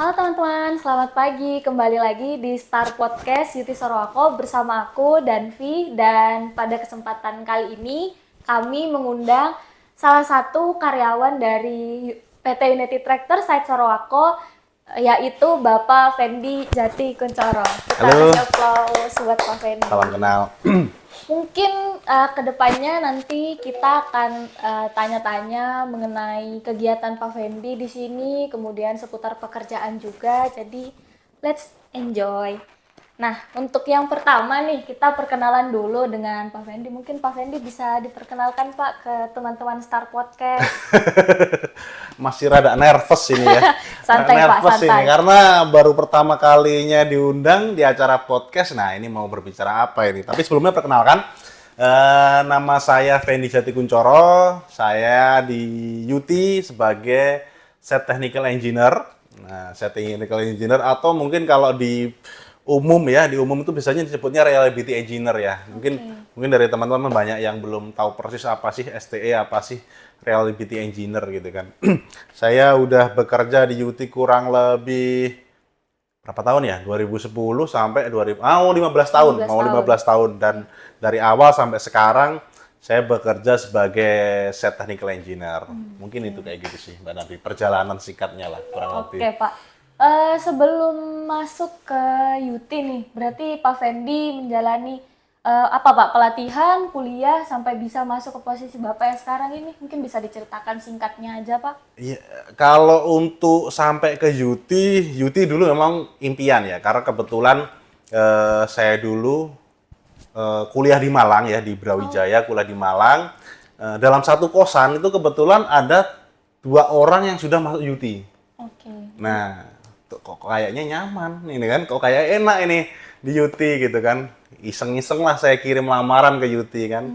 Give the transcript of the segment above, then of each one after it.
Halo teman-teman, selamat pagi. Kembali lagi di Star Podcast Yuti Sorowako bersama aku Danvi, dan pada kesempatan kali ini kami mengundang salah satu karyawan dari PT Unity Tractor Site Sorowako, yaitu Bapak Fendi Jati Kuncoro. Kita Halo, kasih aplaus buat Pak Fendi. salam kenal. Mungkin kedepannya nanti kita akan tanya-tanya mengenai kegiatan Pak Fendi di sini, kemudian seputar pekerjaan juga. Jadi let's enjoy. Nah, untuk yang pertama nih, kita perkenalan dulu dengan Pak Fendi. Mungkin Pak Fendi bisa diperkenalkan Pak ke teman-teman Star Podcast. Masih rada nervous ini ya. Santai Pak, Nervous santai. ini karena baru pertama kalinya diundang di acara podcast. Nah, ini mau berbicara apa ini? Tapi sebelumnya perkenalkan, nama saya Fendi Jati Kuncoro. Saya di UT sebagai Set Technical Engineer. Nah, Set Technical Engineer atau mungkin kalau di umum ya, di umum itu biasanya disebutnya Reliability Engineer ya. Mungkin dari teman-teman banyak yang belum tahu persis apa sih STE, apa sih Reliability Engineer gitu kan. Saya udah bekerja di UT kurang lebih berapa tahun ya? 2010 sampai 15 tahun, 15 mau tahun. 15 tahun, dan dari awal sampai sekarang saya bekerja sebagai Set Technical Engineer. Mungkin itu kayak gitu sih, Mbak Nabi. Perjalanan singkatnya lah kurang Oke lebih. Pak. Sebelum masuk ke UT nih, berarti Pak Fendi menjalani apa Pak, pelatihan, kuliah sampai bisa masuk ke posisi Bapak yang sekarang ini? Mungkin bisa diceritakan singkatnya aja Pak. Iya, kalau untuk sampai ke Yuti dulu memang impian ya, karena kebetulan saya dulu kuliah di Malang ya, di Brawijaya, kuliah di Malang. Dalam satu kosan itu kebetulan ada 2 orang yang sudah masuk Yuti. Oke. Nah, kok kayaknya nyaman ini kan, kok kayak enak ini di Yuti gitu kan. Iseng-iseng lah saya kirim lamaran ke Yuti kan.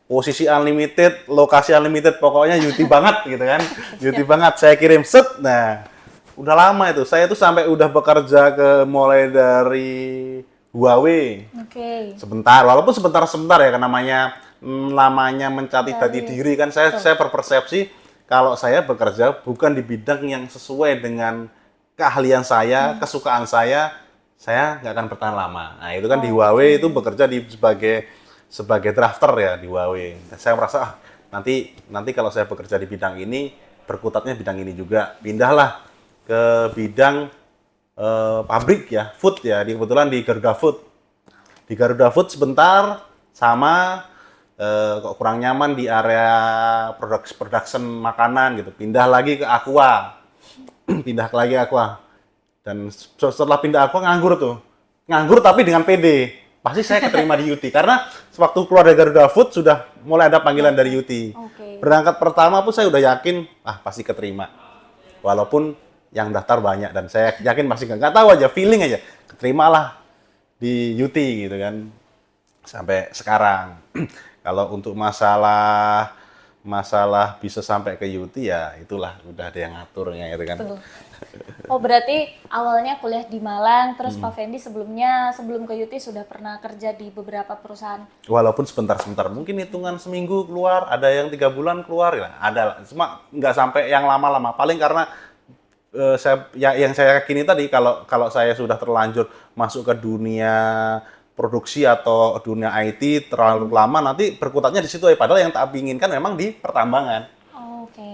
Posisi unlimited, lokasi unlimited, pokoknya Yuti banget gitu kan. Yuti banget, saya kirim set. Nah, udah lama itu. Saya tuh sampai udah bekerja mulai dari Huawei. Oke. Sebentar, walaupun sebentar-sebentar ya, kan namanya mencari jati diri kan, saya berpersepsi kalau saya bekerja bukan di bidang yang sesuai dengan keahlian saya, kesukaan saya nggak akan bertahan lama. Nah, itu kan di Huawei itu bekerja sebagai drafter ya di Huawei. Saya merasa nanti kalau saya bekerja di bidang ini, berkutatnya bidang ini juga. Pindahlah ke bidang pabrik ya, food ya, kebetulan di Garuda Food. Di Garuda Food sebentar, sama kok kurang nyaman di area production makanan gitu. Pindah lagi ke Aqua. Pindah lagi Aqua. Dan setelah pindah Aqua nganggur tuh. Nganggur tapi dengan PD. Pasti saya keterima di UT karena sewaktu keluar dari Garuda Food sudah mulai ada panggilan dari UT. Oke. Berangkat pertama pun saya udah yakin pasti keterima. Walaupun yang daftar banyak dan saya yakin pasti nggak tahu aja, feeling aja. Keterimalah di UT gitu kan. Sampai sekarang. Kalau untuk masalah bisa sampai ke UT ya itulah udah ada yang ngaturnya gitu kan. Betul. Oh, berarti awalnya kuliah di Malang, terus Pak Fendi sebelum ke UT sudah pernah kerja di beberapa perusahaan. Walaupun sebentar-sebentar, mungkin hitungan seminggu keluar, ada yang 3 bulan keluar, ya ada lah. Cuma nggak sampai yang lama-lama. Paling karena yang saya yakini tadi, kalau saya sudah terlanjur masuk ke dunia produksi atau dunia IT terlalu lama, nanti berkutatnya di situ ya. Padahal yang tak inginkan memang di pertambangan. Oke.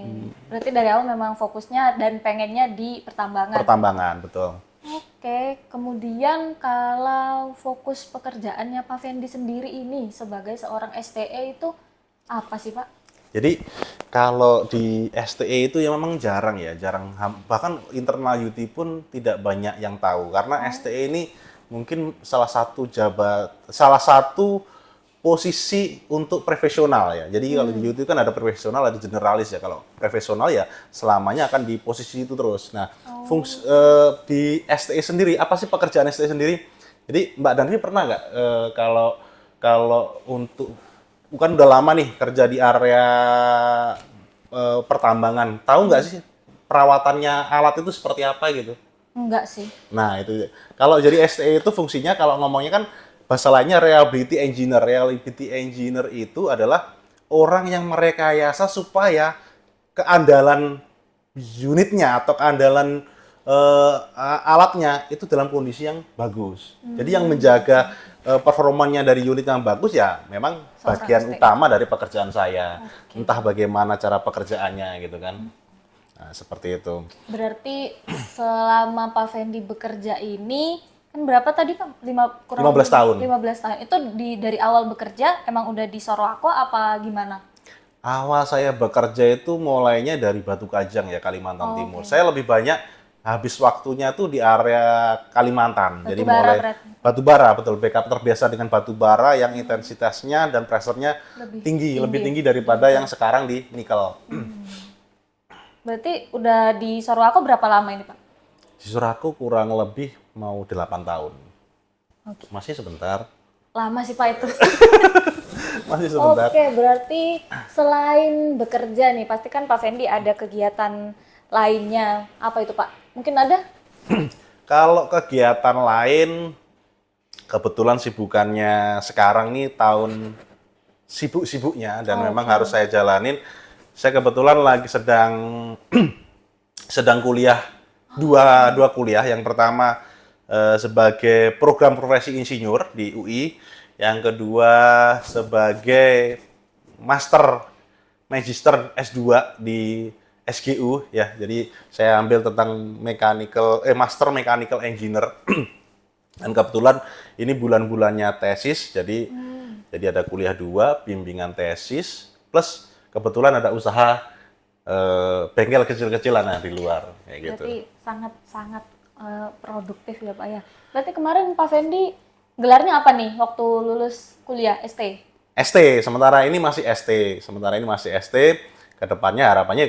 Berarti dari awal memang fokusnya dan pengennya di pertambangan. Pertambangan, betul. Oke, kemudian kalau fokus pekerjaannya Pak Fendi sendiri ini sebagai seorang STE itu apa sih Pak? Jadi kalau di STE itu ya memang jarang ya, bahkan internal UT pun tidak banyak yang tahu karena STE ini mungkin salah satu posisi untuk profesional ya. Jadi kalau di UT kan ada profesional, ada generalis ya. Kalau profesional ya selamanya akan di posisi itu terus. Nah, di STE sendiri apa sih pekerjaan STE sendiri? Jadi Mbak Danvi pernah nggak kalau untuk bukan udah lama nih kerja di area pertambangan, tahu nggak sih perawatannya alat itu seperti apa gitu? Enggak sih. Nah itu, kalau jadi STE itu fungsinya kalau ngomongnya kan bahasa lainnya reliability engineer. Reliability engineer itu adalah orang yang merekayasa supaya keandalan unitnya atau keandalan alatnya itu dalam kondisi yang bagus. Jadi yang menjaga performanya dari unit yang bagus ya memang Seorang bagian ST. utama dari pekerjaan saya. Oke. Entah bagaimana cara pekerjaannya gitu kan. Nah, seperti itu. Berarti selama Pak Fendi bekerja ini kan berapa tadi Pak? 15 tahun. 15 tahun. Itu dari awal bekerja emang udah di Sorowako apa gimana? Awal saya bekerja itu mulainya dari Batu Kajang ya, Kalimantan Oh, Timur. oke. Saya lebih banyak habis waktunya tuh di area Kalimantan. Jadi Batubara mulai berarti. batu bara, betul. Backup terbiasa dengan batu bara yang intensitasnya dan pressure-nya lebih tinggi daripada yang sekarang di nikel. Berarti udah di Sorowako berapa lama ini Pak? Di Suraku kurang lebih mau 8 tahun. Oke. Masih sebentar. Lama sih Pak itu. Masih sebentar. Oke, berarti selain bekerja nih, pasti kan Pak Fendi ada kegiatan lainnya. Apa itu Pak? Mungkin ada? Kalau kegiatan lain, kebetulan sibukannya sekarang nih tahun sibuk-sibuknya dan memang harus saya jalanin. Saya kebetulan lagi sedang kuliah dua kuliah. Yang pertama sebagai program profesi insinyur di UI, yang kedua sebagai magister S2 di SGU ya. Jadi saya ambil tentang master mechanical engineer. Dan kebetulan ini bulan-bulannya tesis, jadi ada kuliah 2, bimbingan tesis, plus kebetulan ada usaha bengkel kecil-kecilan di luar kayak gitu. Berarti sangat-sangat produktif ya Pak ya. Berarti kemarin Pak Fendi gelarnya apa nih waktu lulus kuliah ST? ST, sementara ini masih ST. Kedepannya harapannya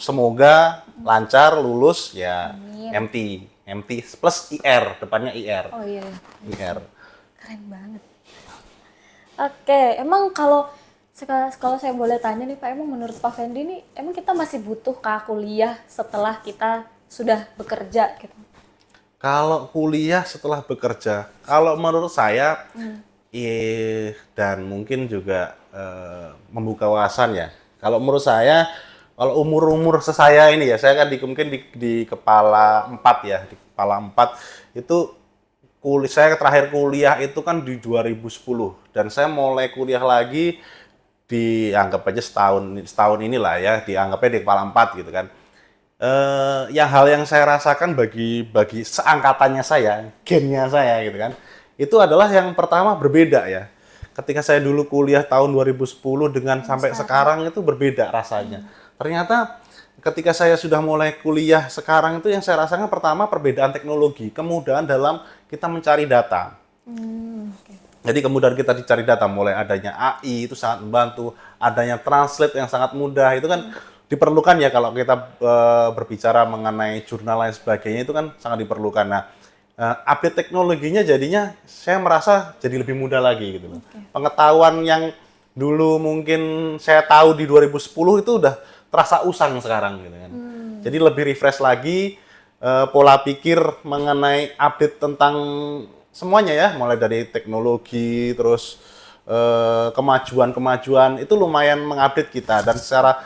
semoga lancar lulus ya. MT plus IR, depannya IR. Oh iya, IR. keren banget. Oke, emang kalau saya boleh tanya nih Pak, emang menurut Pak Fendi nih, emang kita masih butuh kah kuliah setelah kita sudah bekerja gitu? Kalau kuliah setelah bekerja, kalau menurut saya, dan mungkin juga membuka wawasan ya. Kalau menurut saya, kalau umur-umur sesaya ini ya, saya kan mungkin di kepala 4 ya, di kepala 4 itu saya terakhir kuliah itu kan di 2010 dan saya mulai kuliah lagi dianggap aja setahun inilah ya, dianggapnya di kepala 4 gitu kan. Hal yang saya rasakan bagi seangkatannya saya, gennya saya gitu kan, itu adalah yang pertama berbeda ya. Ketika saya dulu kuliah tahun 2010 dengan sampai sekarang itu berbeda rasanya. Ternyata ketika saya sudah mulai kuliah sekarang itu yang saya rasakan pertama perbedaan teknologi, kemudahan dalam kita mencari data. Jadi kemudahan kita dicari data, mulai adanya AI itu sangat membantu, adanya translate yang sangat mudah, itu kan diperlukan ya kalau kita berbicara mengenai jurnal lain sebagainya, itu kan sangat diperlukan. Nah, update teknologinya jadinya saya merasa jadi lebih mudah lagi gitu loh. Pengetahuan yang dulu mungkin saya tahu di 2010 itu udah terasa usang sekarang gitu kan. Jadi lebih refresh lagi pola pikir mengenai update tentang semuanya ya, mulai dari teknologi terus kemajuan itu lumayan mengupdate kita, dan secara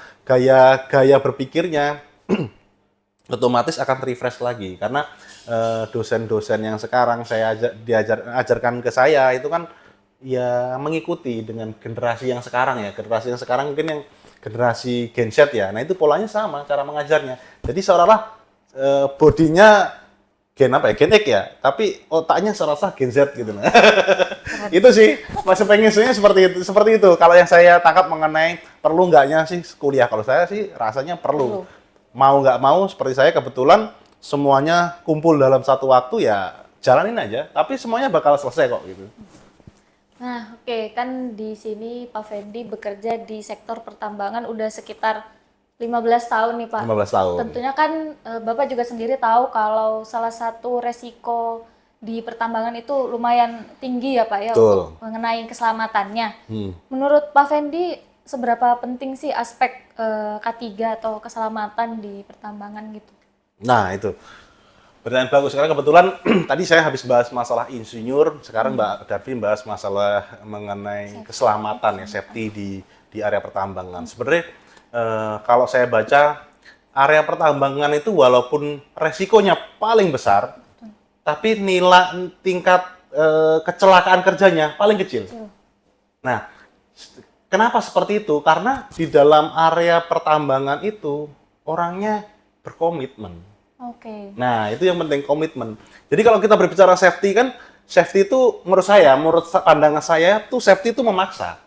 gaya berpikirnya otomatis akan refresh lagi karena dosen-dosen yang sekarang saya ajarkan ke saya itu kan ya mengikuti dengan generasi yang sekarang ya. Generasi yang sekarang mungkin yang generasi Gen Z ya. Nah, itu polanya sama cara mengajarnya. Jadi seolah-olah bodinya Gen X ya, tapi otaknya seolah-olah Gen Z gitu. Itu sih, masih pengennya seperti itu. Kalau yang saya tangkap mengenai perlu nggaknya sih kuliah, kalau saya sih rasanya perlu. Mau nggak mau, seperti saya kebetulan semuanya kumpul dalam satu waktu ya jalanin aja, tapi semuanya bakal selesai kok gitu. Nah, oke, kan di sini Pak Fendi bekerja di sektor pertambangan udah sekitar 15 tahun nih Pak. 15 tahun. Tentunya kan Bapak juga sendiri tahu kalau salah satu resiko di pertambangan itu lumayan tinggi ya Pak ya. Betul. Untuk mengenai keselamatannya. Menurut Pak Fendi seberapa penting sih aspek K3 atau keselamatan di pertambangan gitu? Nah, itu pertanyaan bagus. Sekarang kebetulan tadi saya habis bahas masalah insinyur, sekarang Mbak Darvin bahas masalah mengenai keselamatan ya, safety di area pertambangan. Sebenarnya kalau saya baca area pertambangan itu walaupun resikonya paling besar, tapi tingkat kecelakaan kerjanya paling kecil. Nah, kenapa seperti itu? Karena di dalam area pertambangan itu orangnya berkomitmen. Oke. Nah, itu yang penting, komitmen. Jadi kalau kita berbicara safety kan, safety itu menurut pandangan saya tuh safety itu memaksa.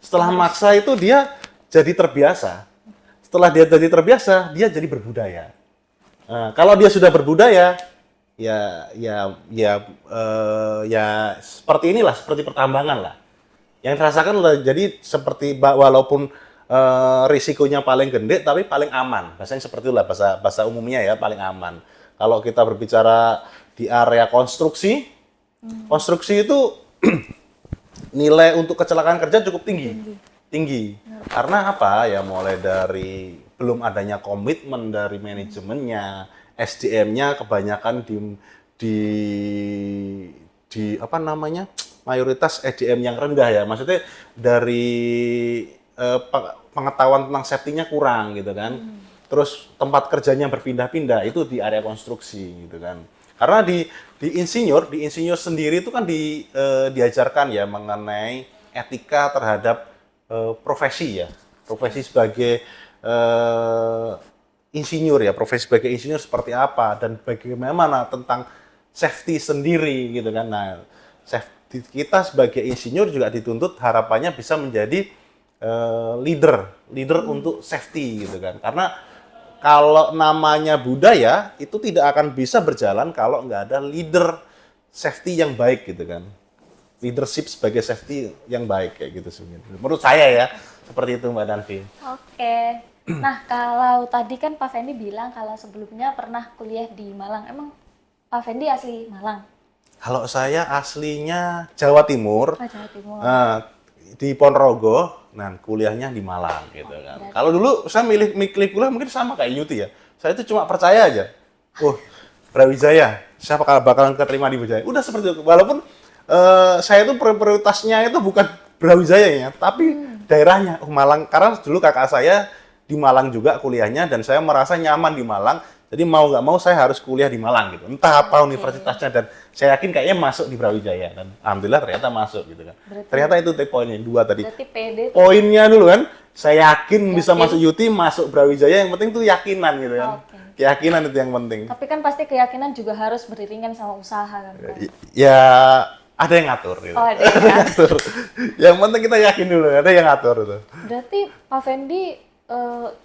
Setelah memaksa itu dia jadi terbiasa. Setelah dia jadi terbiasa, dia jadi berbudaya. Nah, kalau dia sudah berbudaya, ya seperti inilah, seperti pertambangan lah. Yang dirasakan jadi seperti walaupun risikonya paling gede tapi paling aman. Bahasanya seperti itulah bahasa umumnya ya, paling aman. Kalau kita berbicara di area konstruksi, konstruksi itu nilai untuk kecelakaan kerja cukup tinggi. Karena apa? Ya mulai dari belum adanya komitmen dari manajemennya, SDM-nya kebanyakan di apa namanya? Mayoritas SDM yang rendah ya. Maksudnya dari pengetahuan tentang safety-nya kurang gitu kan. Terus tempat kerjanya berpindah-pindah itu di area konstruksi gitu kan. Karena di insinyur sendiri itu kan diajarkan ya mengenai etika terhadap profesi ya. Profesi sebagai insinyur ya, profesi sebagai insinyur seperti apa dan bagaimana tentang safety sendiri gitu kan. Nah, safety kita sebagai insinyur juga dituntut harapannya bisa menjadi leader untuk safety gitu kan. Karena kalau namanya budaya itu tidak akan bisa berjalan kalau nggak ada leader safety yang baik gitu kan. Leadership sebagai safety yang baik kayak gitu sebenarnya. Menurut saya ya seperti itu Mbak Danvi. Oke. Nah, kalau tadi kan Pak Fendi bilang kalau sebelumnya pernah kuliah di Malang. Emang Pak Fendi asli Malang? Kalau saya aslinya Jawa Timur. Oh, Jawa Timur. Di Ponorogo, nah kuliahnya di Malang gitu kan. Kalau dulu saya milih kuliah mungkin sama kayak Yuti ya. Saya itu cuma percaya aja. Brawijaya, saya bakalan keterima di Brawijaya. Udah seperti itu. Walaupun saya itu prioritasnya itu bukan Brawijaya ya, tapi daerahnya Malang. Karena dulu kakak saya di Malang juga kuliahnya dan saya merasa nyaman di Malang. Jadi mau nggak mau saya harus kuliah di Malang gitu. Entah apa universitasnya dan saya yakin kayaknya masuk di Brawijaya dan alhamdulillah ternyata masuk gitu kan. Ternyata itu poinnya 2 tadi. Berarti pede. Poinnya dulu kan, saya yakin bisa masuk UT, masuk Brawijaya, yang penting tuh yakinan gitu kan. Keyakinan itu yang penting. Tapi kan pasti keyakinan juga harus beriringan sama usaha kan. Ya ada yang ngatur gitu. Oh, ada yang ngatur. Yang penting kita yakin dulu, ada yang ngatur itu. Berarti Pak Fendi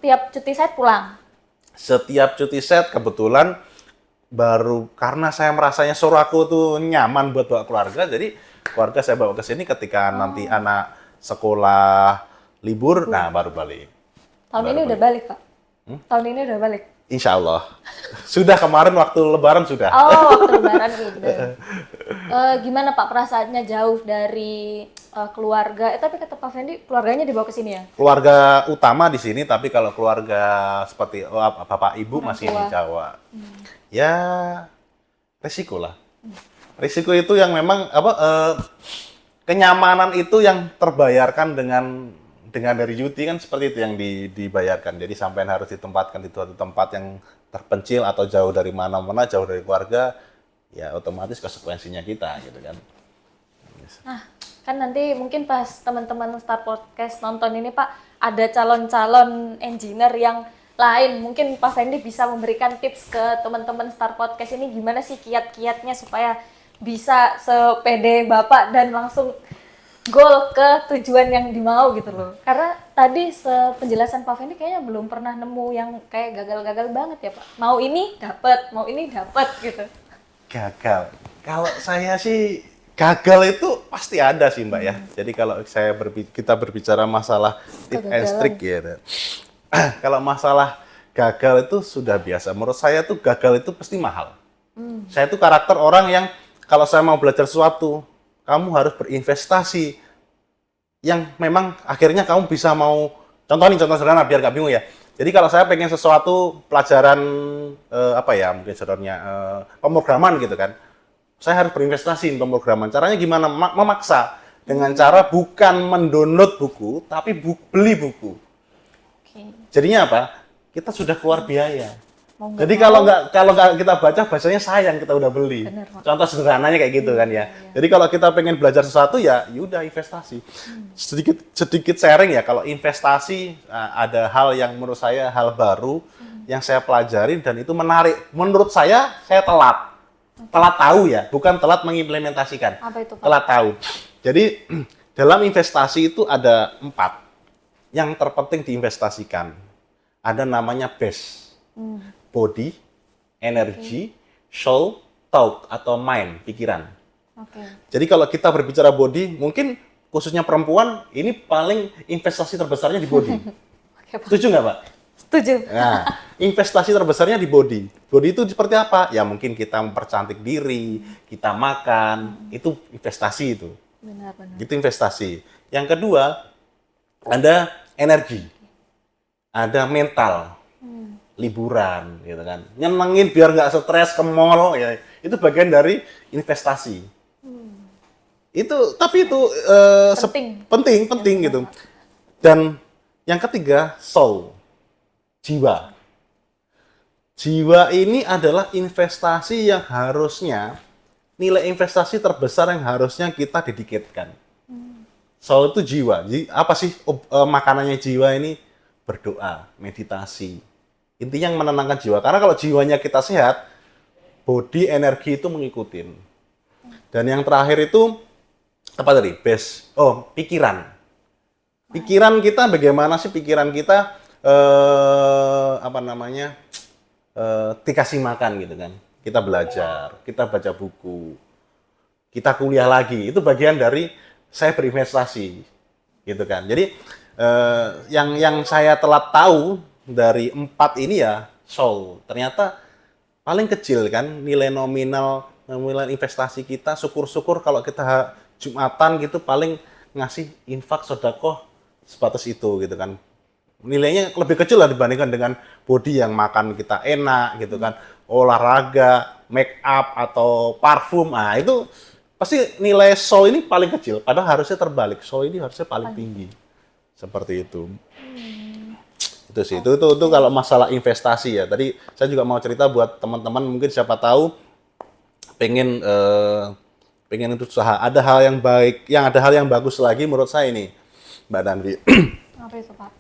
tiap cuti saya pulang? Setiap cuti set kebetulan baru karena saya merasanya Sorako tuh nyaman buat bawa keluarga, jadi keluarga saya bawa ke sini ketika nanti anak sekolah libur, nah baru balik. Tahun ini udah balik Pak? Tahun ini udah balik? Insya Allah. Sudah kemarin waktu Lebaran sudah. Oh, waktu Lebaran udah. Gimana Pak perasaannya jauh dari keluarga? Tapi kata Pak Fendi keluarganya dibawa ke sini ya? Keluarga utama di sini, tapi kalau keluarga seperti bapak ibu masih di Jawa. Ya resiko lah. Risiko itu yang memang kenyamanan itu yang terbayarkan dengan dari Yuti kan seperti itu yang dibayarkan. Jadi sampai harus ditempatkan di suatu tempat yang terpencil atau jauh dari mana-mana, jauh dari keluarga, ya otomatis konsekuensinya kita gitu kan. Nah, kan nanti mungkin pas teman-teman Star Podcast nonton ini Pak, ada calon-calon engineer yang lain. Mungkin Pak Fendi bisa memberikan tips ke teman-teman Star Podcast ini gimana sih kiat-kiatnya supaya bisa sepede Bapak dan langsung goal ke tujuan yang dimau gitu loh. Karena tadi penjelasan Pak Fendi kayaknya belum pernah nemu yang kayak gagal-gagal banget ya Pak. Mau ini dapat gitu. Gagal. Kalau saya sih gagal itu pasti ada sih Mbak ya. Jadi kalau kita berbicara masalah tip and trick ya. Kalau masalah gagal itu sudah biasa. Menurut saya tuh gagal itu pasti mahal. Saya tuh karakter orang yang kalau saya mau belajar sesuatu, kamu harus berinvestasi yang memang akhirnya kamu bisa mau contoh sederhana biar nggak bingung ya. Jadi kalau saya pengen sesuatu pelajaran mungkin sebenarnya pemrograman gitu kan, saya harus berinvestasi di pemrograman. Caranya gimana? Memaksa dengan cara bukan mendownload buku, tapi beli buku. Jadinya apa? kita sudah keluar biaya. Mau nggak Jadi mau. kalau nggak kita baca, bahasanya sayang kita udah beli. Bener, Pak. Contoh sederhananya kayak gitu kan ya. Jadi kalau kita pengen belajar sesuatu ya udah investasi. Sedikit sharing ya, kalau investasi ada hal yang menurut saya hal baru yang saya pelajari dan itu menarik. Menurut saya telat. Telat tahu ya, bukan telat mengimplementasikan. Apa itu, Pak? Telat tahu. Jadi dalam investasi itu ada 4 yang terpenting diinvestasikan. Ada namanya base. Body, energy, soul, thought atau mind, pikiran. Oke. Jadi kalau kita berbicara body, mungkin khususnya perempuan, ini paling investasi terbesarnya di body. Oke, Pak. Setuju nggak, Pak? Setuju. Nah, investasi terbesarnya di body. Body itu seperti apa? Ya mungkin kita mempercantik diri, kita makan, itu investasi itu. Benar-benar. Itu investasi. Yang kedua, ada energi, ada mental. Liburan gitu kan, nyenengin biar nggak stres ke mall ya, itu bagian dari investasi. Tapi itu penting gitu. Dan yang ketiga, soul, jiwa. Jiwa ini adalah investasi yang harusnya nilai investasi terbesar yang harusnya kita dedikatkan. Soul itu jiwa. Apa sih makanannya jiwa ini? Berdoa, meditasi. Intinya yang menenangkan jiwa. Karena kalau jiwanya kita sehat, body, energi itu mengikutin. Dan yang terakhir itu, apa tadi? Pikiran. Pikiran kita, bagaimana sih pikiran kita, dikasih makan gitu kan. Kita belajar, kita baca buku, kita kuliah lagi. Itu bagian dari saya berinvestasi. Gitu kan. Jadi, yang saya telah tahu, dari 4 ini ya soul. Ternyata paling kecil kan nilai nominal investasi kita. Syukur-syukur kalau kita Jumatan gitu paling ngasih infak sedekah sebatas itu gitu kan. Nilainya lebih kecil lah dibandingkan dengan body yang makan kita enak gitu kan. Olahraga, make up atau parfum. Nah, itu pasti nilai soul ini paling kecil. Padahal harusnya terbalik. Soul ini harusnya paling tinggi. Seperti itu. Itu sih, itu kalau masalah investasi ya. Tadi saya juga mau cerita buat teman-teman mungkin siapa tahu pengen itu usaha. Ada hal yang baik, ada hal yang bagus lagi menurut saya ini, Mbak Danvi. Apa itu, Pak?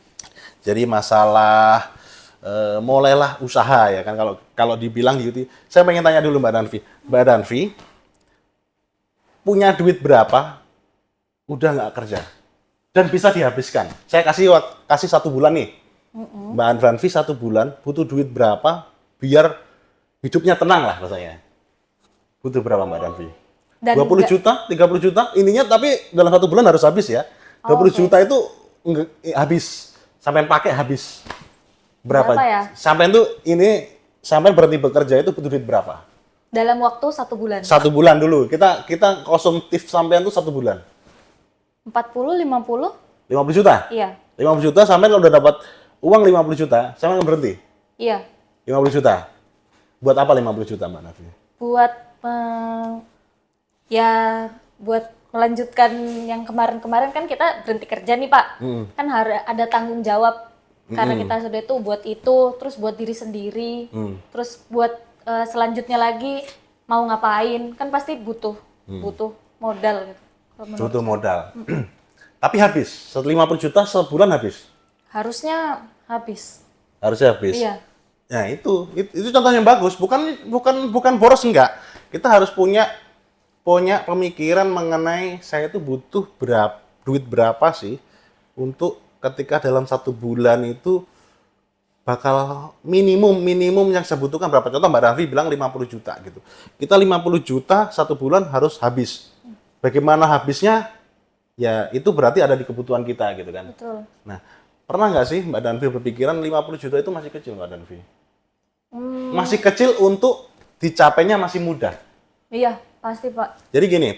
Jadi masalah mulailah usaha ya kan. Kalau dibilang gitu, saya pengen tanya dulu Mbak Danvi. Mbak Danvi punya duit berapa? Udah nggak kerja dan bisa dihabiskan. Saya kasih 1 bulan nih. Mbak Danvi 1 bulan butuh duit berapa biar hidupnya tenang lah rasanya. Butuh berapa Mbak Danvi? 20 juta, 30 juta, ininya tapi dalam 1 bulan harus habis ya. 20 juta itu habis, sampai pakai habis. Berapa ya? Sampai berhenti bekerja itu butuh duit berapa? Dalam waktu 1 bulan. 1 bulan dulu. Kita konsumtif sampean itu 1 bulan. 40, 50? 50 juta? Iya. 50 juta sampean kalau udah dapat uang 50 juta, sampean berhenti? Iya. 50 juta. Buat apa 50 juta Mbak Nafi? Buat buat melanjutkan yang kemarin-kemarin kan kita berhenti kerja nih Pak. Kan harus ada tanggung jawab karena kita sudah itu buat itu, terus buat diri sendiri, terus buat selanjutnya lagi mau ngapain, kan pasti butuh modal gitu. Butuh modal. Tapi habis, 50 juta sebulan habis. Harusnya habis. Harusnya habis. Iya. Nah, itu contoh yang bagus, bukan boros enggak. Kita harus punya pemikiran mengenai saya itu butuh duit berapa sih untuk ketika dalam 1 bulan itu bakal minimum yang saya butuhkan berapa. Contoh Mbak Danvi bilang 50 juta gitu. Kita 50 juta 1 bulan harus habis. Bagaimana habisnya? Ya itu berarti ada di kebutuhan kita gitu kan. Betul. Nah, pernah nggak sih Mbak Danvi berpikiran 50 juta itu masih kecil Mbak Danvi? Masih kecil untuk dicapainya masih mudah. Iya, pasti Pak. Jadi gini,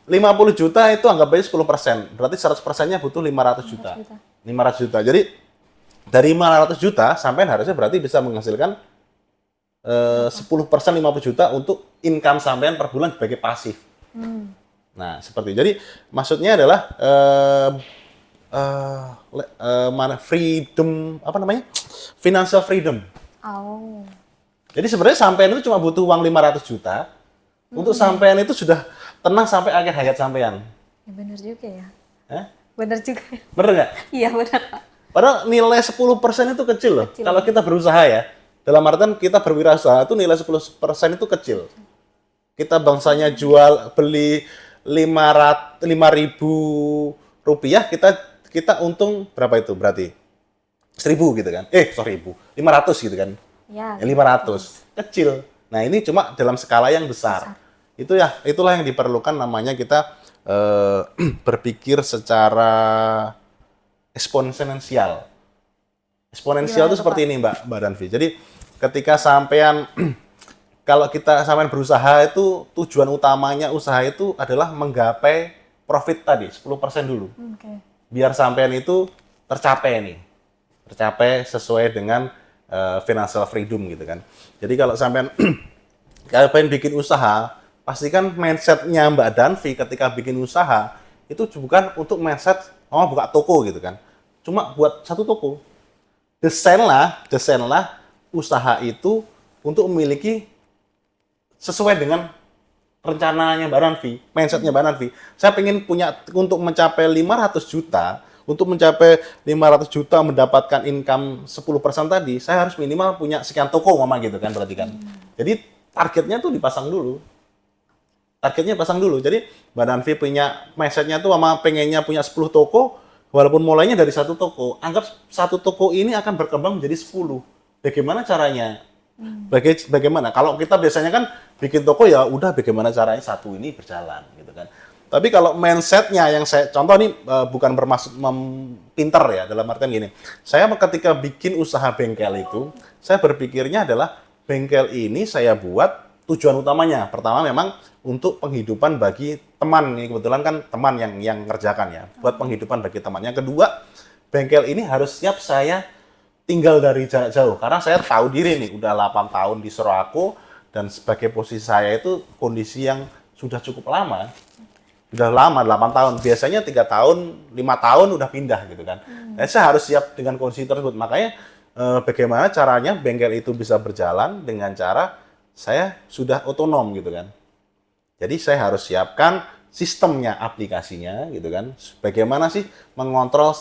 50 juta itu anggap aja 10%. Berarti 100%-nya butuh 500 juta. 500 juta. Jadi dari 500 juta sampai harusnya berarti bisa menghasilkan 10% 50 juta untuk income sampean per bulan sebagai pasif. Nah, seperti jadi maksudnya adalah mana freedom apa namanya? Financial freedom. Oh. Jadi sebenarnya sampean itu cuma butuh uang 500 juta. Untuk sampean itu sudah tenang sampai akhir hayat sampean. Ya benar juga ya. Hah? Benar juga ya. Bener nggak? Iya benar, Pak. Padahal nilai 10% itu kecil loh. Kecil. Kalau kita berusaha ya. Dalam artian kita berwirausaha itu nilai 10% itu kecil. Kita bangsanya jual beli 5.000 rupiah, kita untung berapa itu berarti? 1.000 gitu kan? 500 gitu kan? Ya. Ya, 500 kecil. Nah ini cuma dalam skala yang besar. Itulah yang diperlukan namanya kita berpikir secara eksponensial. Eksponensial itu seperti ini Mbak Danvi. Jadi ketika sampean kalau sampean berusaha itu tujuan utamanya usaha itu adalah menggapai profit tadi 10% dulu. Oke. Biar sampean itu tercapai nih. Tercapai sesuai dengan financial freedom gitu kan. Jadi kalau sampean kalau pengen bikin usaha, pastikan mindset-nya Mbak Danvi ketika bikin usaha itu bukan untuk mindset buka toko gitu kan. Cuma buat satu toko. Desainlah usaha itu untuk memiliki sesuai dengan rencananya Mbak Danvi, mindset-nya Mbak Danvi. Saya pengen punya untuk mencapai 500 juta, untuk mencapai 500 juta mendapatkan income 10% tadi, saya harus minimal punya sekian toko mama gitu kan berarti kan. Jadi targetnya tuh dipasang dulu. Targetnya pasang dulu. Jadi Mbak Danvi punya mindset-nya tuh mama pengennya punya 10 toko, walaupun mulainya dari satu toko. Anggap satu toko ini akan berkembang menjadi 10. Bagaimana caranya? Bagaimana? Kalau kita biasanya kan bikin toko ya udah bagaimana caranya satu ini berjalan gitu kan. Tapi kalau mindset-nya yang saya contoh nih bukan bermaksud pinter ya dalam artian gini. Saya ketika bikin usaha bengkel itu, saya berpikirnya adalah bengkel ini saya buat tujuan utamanya. Pertama memang untuk penghidupan bagi teman. Ini kebetulan kan teman yang ngerjakan ya, buat penghidupan bagi teman. Yang kedua, bengkel ini harus siap saya tinggal dari jarak jauh karena saya tahu diri nih udah 8 tahun di Sorako dan sebagai posisi saya itu kondisi yang sudah cukup lama. Sudah lama 8 tahun. Biasanya 3 tahun, 5 tahun udah pindah gitu kan. Dan saya harus siap dengan kondisi tersebut. Makanya bagaimana caranya bengkel itu bisa berjalan dengan cara saya sudah otonom gitu kan. Jadi saya harus siapkan sistemnya, aplikasinya gitu kan. Bagaimana sih mengontrol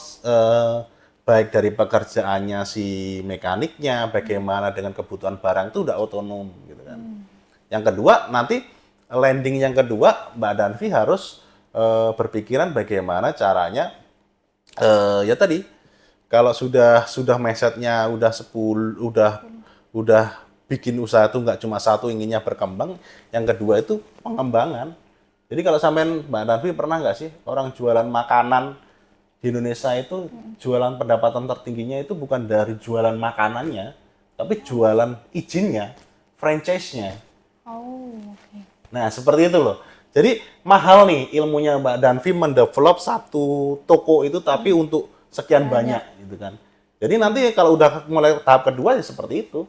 baik dari pekerjaannya si mekaniknya, bagaimana dengan kebutuhan barang itu udah otonom gitu kan. Yang kedua nanti landing yang kedua Mbak Danvi harus berpikiran bagaimana caranya ya tadi kalau sudah mindset-nya udah 10 udah bikin usaha itu nggak cuma satu inginnya berkembang, yang kedua itu pengembangan. Jadi kalau sampean Mbak Danvi pernah nggak sih orang jualan makanan di Indonesia itu jualan pendapatan tertingginya itu bukan dari jualan makanannya, tapi jualan izinnya, franchise-nya. Oh, oke. Nah, seperti itu loh. Jadi mahal nih ilmunya Mbak Danvi mendevelop satu toko itu tapi untuk sekian banyak gitu kan. Jadi nanti kalau udah mulai tahap kedua ya seperti itu.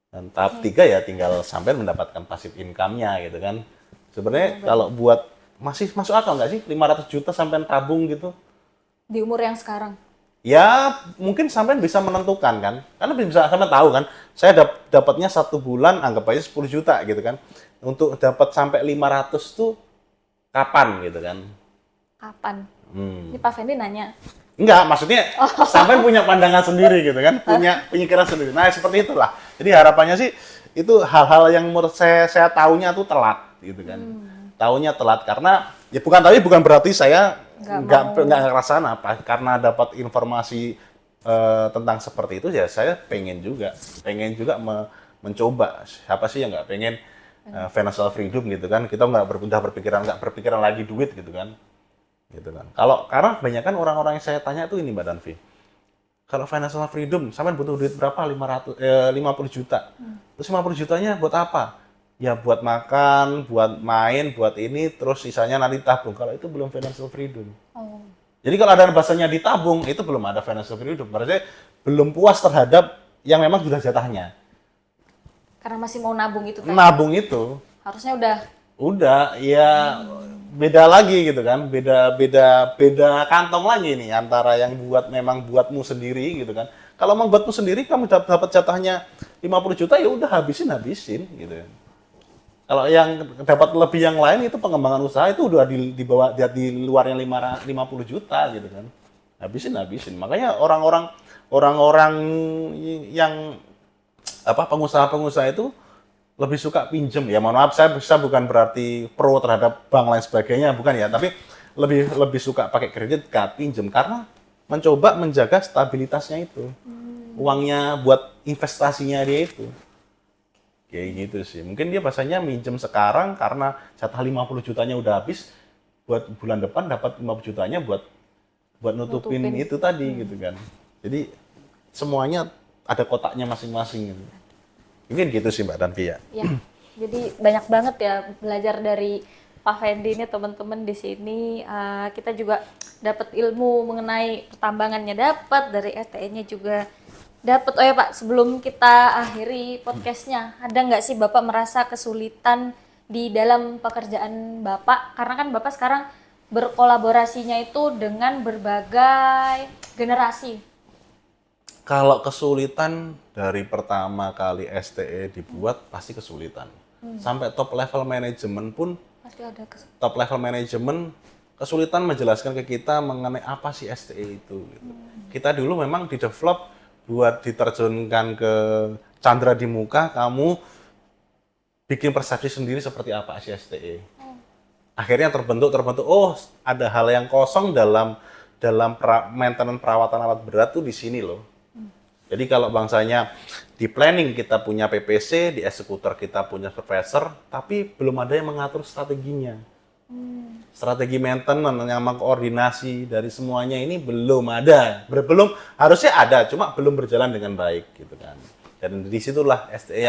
Dan tahap 3 ya tinggal sampai mendapatkan passive income-nya gitu kan. Sebenarnya kalau buat masih masuk akal nggak sih 500 juta sampai tabung gitu? Di umur yang sekarang. Ya mungkin sampai bisa menentukan kan. Karena bisa sampai tahu kan. Saya dapatnya satu bulan anggap aja 10 juta gitu kan. Untuk dapat sampai 500 tuh kapan gitu kan? Kapan? Ini Pak Fendi nanya. Enggak, maksudnya sampai punya pandangan sendiri gitu kan, punya pemikiran sendiri. Nah seperti itulah. Jadi harapannya sih itu hal-hal yang menurut saya tahunya tuh telat gitu kan. Tahunya telat karena ya bukan berarti saya nggak ngerasain apa karena dapat informasi tentang seperti itu ya saya pengen juga mencoba. Siapa sih yang nggak pengen financial freedom gitu kan? Kita nggak berpikiran lagi duit gitu kan. Gitu kan. Karena banyak kan orang-orang yang saya tanya itu ini Mbak Danvi. Kalau financial freedom, sampean butuh duit berapa? 50 juta. Terus 50 jutanya buat apa? Ya buat makan, buat main, buat ini, terus sisanya nanti tabung. Kalau itu belum financial freedom. Oh. Jadi kalau ada bahasanya ditabung, itu belum ada financial freedom. Berarti belum puas terhadap yang memang sudah jatahnya. Karena masih mau nabung itu kan? Nabung itu. Harusnya udah. Udah, ya beda lagi gitu kan, beda kantong lagi nih antara yang memang buatmu sendiri gitu kan. Kalau mau buatmu sendiri kamu dapat jatahnya 50 juta ya udah habisin gitu kan. Kalau yang dapat lebih yang lain itu pengembangan usaha itu udah di bawah di luarnya 50 juta gitu kan. Habisin. Makanya orang-orang yang pengusaha-pengusaha itu lebih suka pinjem. Ya mohon maaf, saya bukan berarti pro terhadap bank lain sebagainya, bukan ya, tapi lebih suka pakai kredit card, pinjem karena mencoba menjaga stabilitasnya itu. Uangnya buat investasinya dia itu. Kayak gitu sih. Mungkin dia bahasanya minjem sekarang karena jatah 50 jutanya udah habis, buat bulan depan dapat 50 jutanya buat nutupin itu tadi gitu kan. Jadi semuanya ada kotaknya masing-masing gitu. Mungkin gitu sih Mbak Danvi ya. Ya, jadi banyak banget ya belajar dari Pak Fendi ini teman-teman di sini. Kita juga dapat ilmu mengenai pertambangannya dapat, dari STE-nya juga dapat. Oh ya Pak, sebelum kita akhiri podcastnya, ada nggak sih Bapak merasa kesulitan di dalam pekerjaan Bapak? Karena kan Bapak sekarang berkolaborasinya itu dengan berbagai generasi. Kalau kesulitan dari pertama kali STE dibuat pasti kesulitan. Sampai top level manajemen pun Pasti ada top level manajemen kesulitan menjelaskan ke kita mengenai apa sih STE itu gitu. Kita dulu memang di-develop buat diterjunkan ke Chandra di Muka, kamu bikin persepsi sendiri seperti apa sih STE. Akhirnya terbentuk, oh ada hal yang kosong dalam maintenance perawatan alat berat tuh di sini loh. Jadi kalau bangsanya di planning kita punya PPC, di eksekutor kita punya supervisor, tapi belum ada yang mengatur strateginya. Strategi maintenance yang mengkoordinasi dari semuanya ini belum ada. Belum, harusnya ada, cuma belum berjalan dengan baik gitu kan. Dan disitulah STE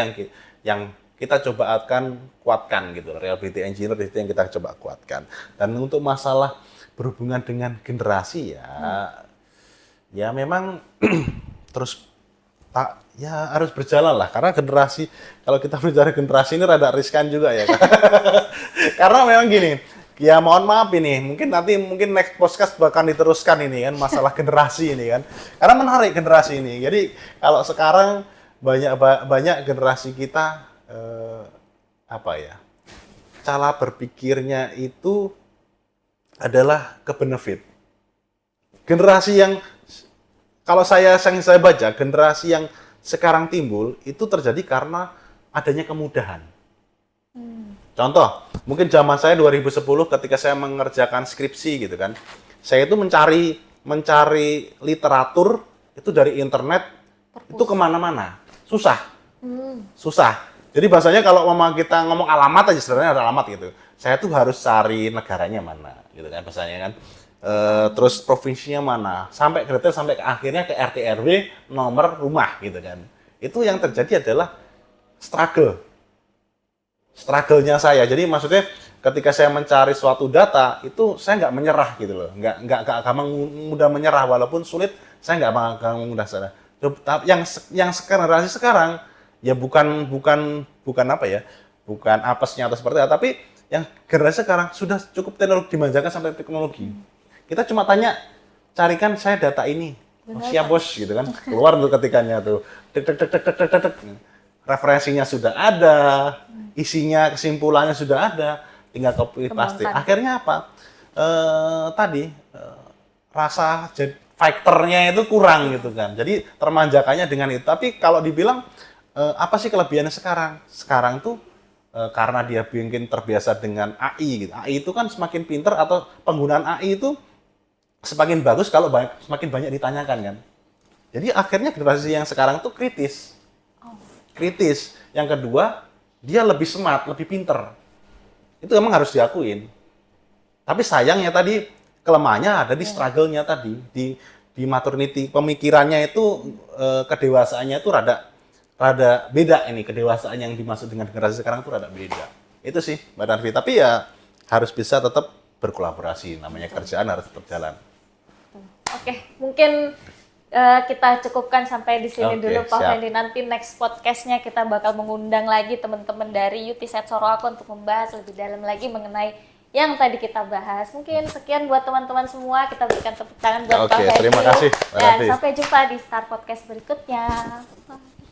yang kita coba akan kuatkan gitu. Reliability engineer itu yang kita coba kuatkan. Dan untuk masalah berhubungan dengan generasi ya memang terus ya harus berjalan lah, karena generasi, kalau kita bicara generasi ini rada riskan juga ya. Karena memang gini, ya mohon maaf ini, mungkin next podcast bakal diteruskan ini kan masalah generasi ini kan, karena menarik generasi ini. Jadi kalau sekarang banyak generasi kita cara berpikirnya itu adalah ke benefit. Generasi yang kalau saya baca, generasi yang sekarang timbul itu terjadi karena adanya kemudahan. Contoh, mungkin zaman saya 2010 ketika saya mengerjakan skripsi gitu kan, saya itu mencari literatur itu dari internet itu kemana-mana, susah. Jadi bahasanya kalau kita ngomong alamat aja, sebenarnya ada alamat gitu. Saya tuh harus cari negaranya mana, gitu kan bahasanya kan. Terus provinsinya mana, sampai detail sampai akhirnya ke RT RW nomor rumah gitu kan. Itu yang terjadi adalah struggle-nya saya. Jadi maksudnya ketika saya mencari suatu data itu saya nggak menyerah gitu loh, nggak gampang mudah menyerah walaupun sulit, saya nggak gampang mudah sana. Yang generasi sekarang ya bukan apesnya atau seperti apa, tapi yang generasi sekarang sudah cukup teknologi, dimanjakan sampai teknologi. Kita cuma tanya, carikan saya data ini. Oh, siap bos, gitu kan. Keluar tuh ketikannya tuh. Referensinya sudah ada, isinya, kesimpulannya sudah ada, tinggal copy paste. Akhirnya apa? Rasa fighternya itu kurang gitu kan. Jadi termanjakannya dengan itu. Tapi kalau dibilang apa sih kelebihannya sekarang? Sekarang tuh karena dia bikin terbiasa dengan AI gitu. AI itu kan semakin pinter, atau penggunaan AI itu semakin bagus kalau semakin banyak ditanyakan kan. Jadi akhirnya generasi yang sekarang tuh kritis. Yang kedua, dia lebih smart, lebih pinter. Itu emang harus diakuin. Tapi sayangnya tadi kelemahannya ada di struggle-nya tadi, di maternity, pemikirannya itu kedewasaannya itu rada beda ini, kedewasaan yang dimaksud dengan generasi sekarang itu rada beda. Itu sih Mbak Danvi, tapi ya harus bisa tetap berkolaborasi, namanya kerjaan harus tetap jalan. Oke, mungkin kita cukupkan sampai di sini dulu Pak Fendi. Nanti next podcastnya kita bakal mengundang lagi teman-teman dari UTZ Soroako untuk membahas lebih dalam lagi mengenai yang tadi kita bahas. Mungkin sekian buat teman-teman semua, kita berikan tepuk tangan buat Oke, Pak Fendi. terima kasih, Mbak Dan Rati. sampai jumpa di Star Podcast berikutnya. Bye.